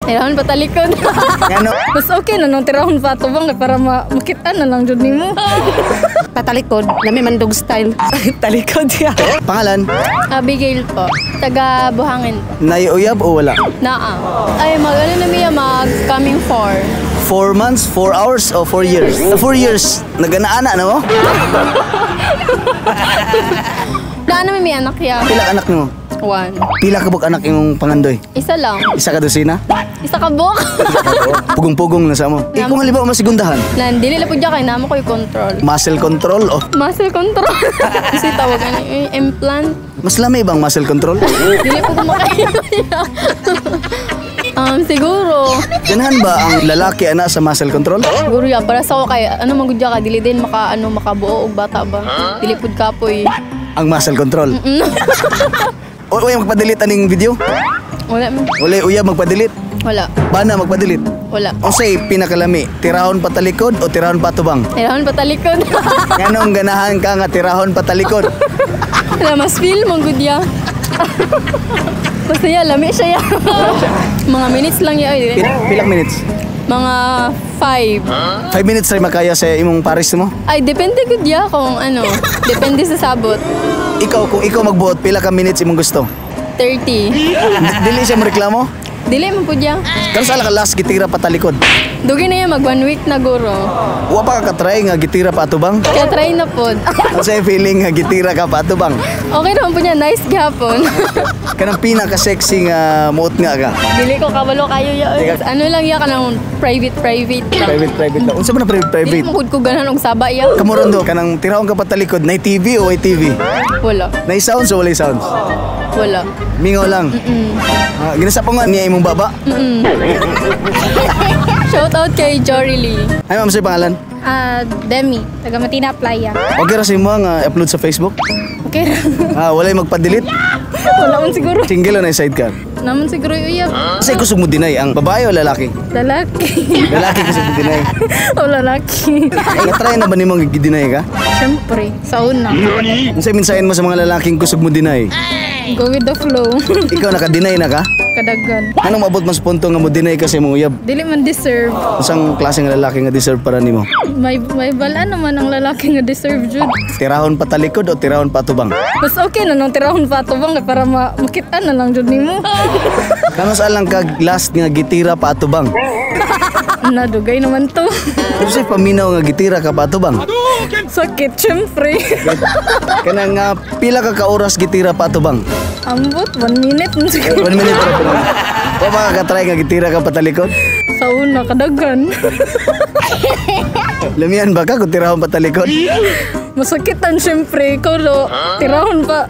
Tirahon patalikod. Ngano? Mas okay na nung tirahon pa ito bang para makita na lang dyan mo. Patalikod, lami mandog style. Talikod siya. Pangalan? Abigail po, taga Buhangin po. Naiuyab o wala? Naa. Ay, mag-ano na miya, mag-coming 4. 4 months, 4 hours, o 4 years? 4 years. Nagana-ana na mo? Naano may anak ya? Pila ka anak mo? 1. Pila ka buk anak yung pangandoy? Isa lang. Isa ka dosina? Isa ka buk. Pugong-pugong na sa mo. Kung halimbawa masigundahan? Dili lang po dyan kayo, namo ko yung control. Muscle control o? Muscle control. Kasi tawag ano yung implant. Mas lami bang muscle control? Dili po kumakain. Siguro. Ganahan ba ang lalaki ana sa muscle control? Siguro yan. Para sa ako kay, ano magudya ka, dili din makabuo og bata ba? Dili po kapoy. Ang muscle control? O uyab magpa-delete aning video? Wala man. Wala uyab magpa-delete? Wala. Bana magpa-delete? Wala. O say pinakalami, tirahon patalikod o tirahon patubang? Tirahon patalikod. Nganong ganahan ka nga tirahon patalikod? Wala, mas feel mong gudya. Basta yan, lami siya yan. Mga minutes lang yan. Pilang minutes? Mga 5. 5 minutes rin makaya sa imong pares mo? Ay, depende gudya kung ano. Depende sa sabot. Ikaw, kung ikaw magbuot, pila ka minutes imong gusto? 30. Dili siya mareklamo? Dili mo po dyan. Kano sa ka last gitira patalikod? Dugi na yan, mag 1 week na guro. Wa pa ka try nga gitira patubang? Kaya try na po. Ano sa'yo feeling nga gitira ka patubang? Okay naman po niya, nice gapon. Kanang pinaka-sexy nga muot nga ka? Dili ko kabalo kayo yan. Ano lang yan ka ng private lang. Private lang. Unsa man na Dili private? mo ko ganan og saba yan. Kamurondo, kanang tirahon ka patalikod, na TV o ay TV? Wala. Na sounds o wala sounds? Wala. Mingaw lang. Ginasapang nga niya imong baba. Shout out kay Jory Lee. Ay ma'am, sa'yo pangalan? Demi, taga Matina Playa. Okay ra sa imo nga upload sa Facebook? Okay. Walay magpa-delete? Wala man siguro. Single o na sidecar? Naman siguro uyab. Kasi kusog mo dinay, ang babae o lalaki? Lalaki. Lalaki kusog mo dinay. O lalaki. Natry na ba ni mong gidinay ka? Siyempre, sa una. Unsay minsahin mo sa mga lalaking kusog mo dinay? Go with the flow. Ikaw naka-deny na ka? Kadagan. Anong mabot mas punto nga mo deny kasi mong uyab? Dili man deserve. Usang klaseng lalaki nga deserve para nimo? May bala naman ang lalaki nga deserve jud. Tirahon patalikod o tirahon patubang? Mas okay na nung tirahon pa ito bang para makita na lang jud nimo. Kano sa lang kag last nga gitira patubang? Nadugay naman to. Kasi paminaw nga gitira ka patubang? Sakit, syempre. Kanang nga pila ka oras gitira patubang? Ambot, 1 minute. 1 minute ra pa lang. O makakatry nga gitira ka patalikod? Sa una, kadagan. Lamian ba ka kung tirahon patalikod? Masakitan, syempre. Ikaw do, tirahon pa.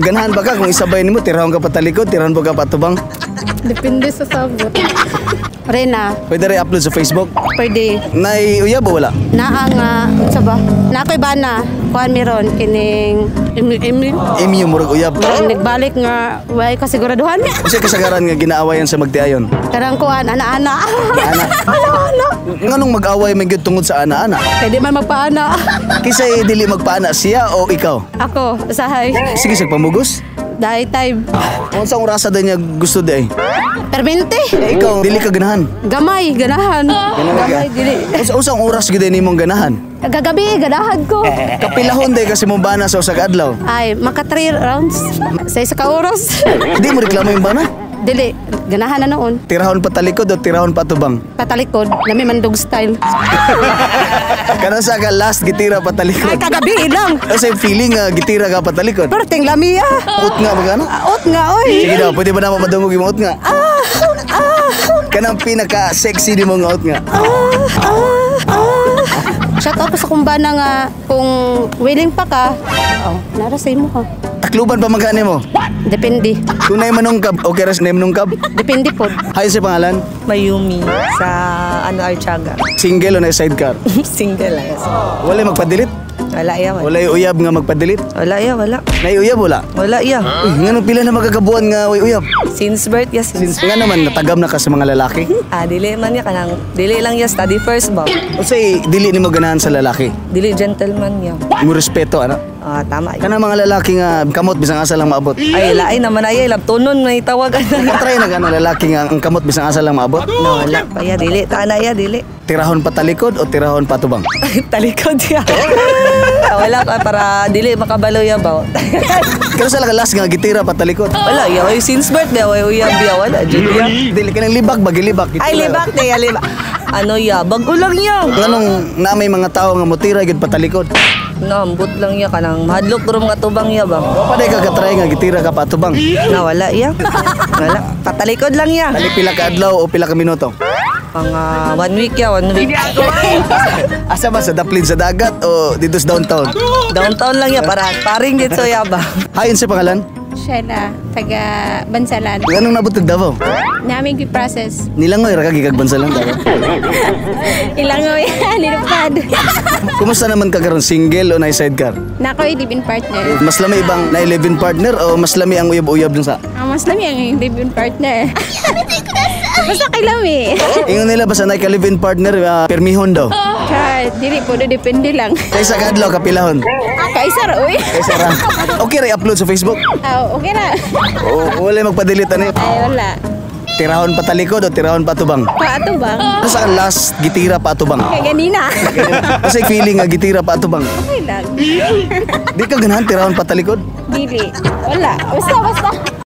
Ganahan ba ka kung isabay nimo tirahon ka patalikod, tirahon ba ka patubang? Depende sa sabot. Rena, Pwede rin upload sa Facebook? pwede. Nay uyab o wala? Naa nga, sa ba? Nakoy bana, kuhan meron, kining Emi yung murag uyab. nagbalik nga, way kasiguraduhan. Kasi kasagaran nga ginaawayan sa magtiayon. Karang kuhan, ana-ana. Ana. Nganong mag-away may gyud tungod sa ana-ana? Pwede man magpaana. Kisay dili magpaana siya o ikaw? Ako, usahay. Sige sa pamugos. Dahil time. Unsang orasa daw niya gusto day? Permente. Ikaw dili ka ganahan. Gamay, ganahan. Gamay, dili. Usang oras gyud nimong ganahan. Gagabi, ganahan ko. Kapilahon day kasi mo bana sa usag adlaw. Ay, maka 3 rounds. Sa isa ka oras. Di mo reklamo yung bana? Dili, ganahan na noon. Tirahon patalikod o tirahon patubang? Patalikod, lami mandog style. Kano sa ka last gitira patalikod? Ay, kagabi lang. Kasi feeling nga gitira ka patalikod. Perting lami ah. Ut nga ba gano? Out nga, oy. Sige daw, pwede ba na mapadungog yung ut nga? Kanang pinaka-sexy ni mong out nga. Shout out ko sa kumbana nga kung willing pa ka. Oh, nara sa imo ka. Takluban pa magkano mo? Depende. Kung na manungkab, okay ras na manungkab. Depende po. Hay sa pangalan? Mayumi sa Archaga. Single o na sidecar? Single yes. Wala magpa-delete? Wala iya, wala. Wala uyab nga magpa-delete? Wala iya, wala. Nay uyab wala? Wala iya. Uy, nga nung pila na magagabuan nga uyab? Since birth, yes. Since nga naman natagam na ka sa mga lalaki. Dili man ya kanang dili lang ya study first ba. O say, dili ni mo ganahan sa lalaki. Dili gentleman ya. Mo respeto, ano? Tama. Kana mga lalaki nga kamot bisang asa lang maabot. Ay, lain naman ay labtunon may tawagan. Try na kana lalaki nga ang kamot bisang asa lang maabot. No, wala pa ya dili. Tana ya dili. Tirahon pa talikod o tirahon pa tubang? Talikod ya. Wala ka para dili makabalo ya ba. Kano sa lakalas nga gitira pa talikod? Wala ya, oy since birth ba oy uyab ya wala jud ya. Dili kanang libak bagilibak. Ay libak na ya libak. Ano ya, bago lang ya. Nganong na may mga tao nga mutira gid pa talikod? No, ambot lang ya kanang mahadlok rum nga tubang ya ba. Paday ka katry nga gitira ka pa tubang? Na wala ya. Wala. Patalikod lang ya. Dali pila ka adlaw o pila ka minuto? Pang 1 week ya, 1 week. Asa ba sa daplin sa dagat o dito sa downtown? Downtown lang ya para paring dito ya ba. Hayon sa pangalan? Sheila, taga Bansalan. Anong nabot ng Davao? Naming process. Nilangoy ra ka gigag bansalan Davao. Ilangoy, linupad. Kumusta naman ka karon, single o na sidecar? Nako'y live-in partner. Mas lami ibang na 11 partner o mas lami ang uyab-uyab dun sa? Ang mas lami ang live-in partner. Basta kay lami. Ingon nila basta na ka live-in partner permihon daw. Kaya, dili po, depende lang. Kaysa ka adlaw kapilahon. Kaisa ra, uy. Kaysa ra. Okay ra i-upload sa Facebook. Okay na. O wala magpa-delete ani. Ay, wala. Tirahon pa talikod o tirahon pa tubang? Paato bang? Ano sa last gitira pa tubang? Kaya ganina. Kasi feeling nga gitira pa tubang. Okay lang. Di ka ganahan tirahon pa talikod? Dili. Wala. Basta.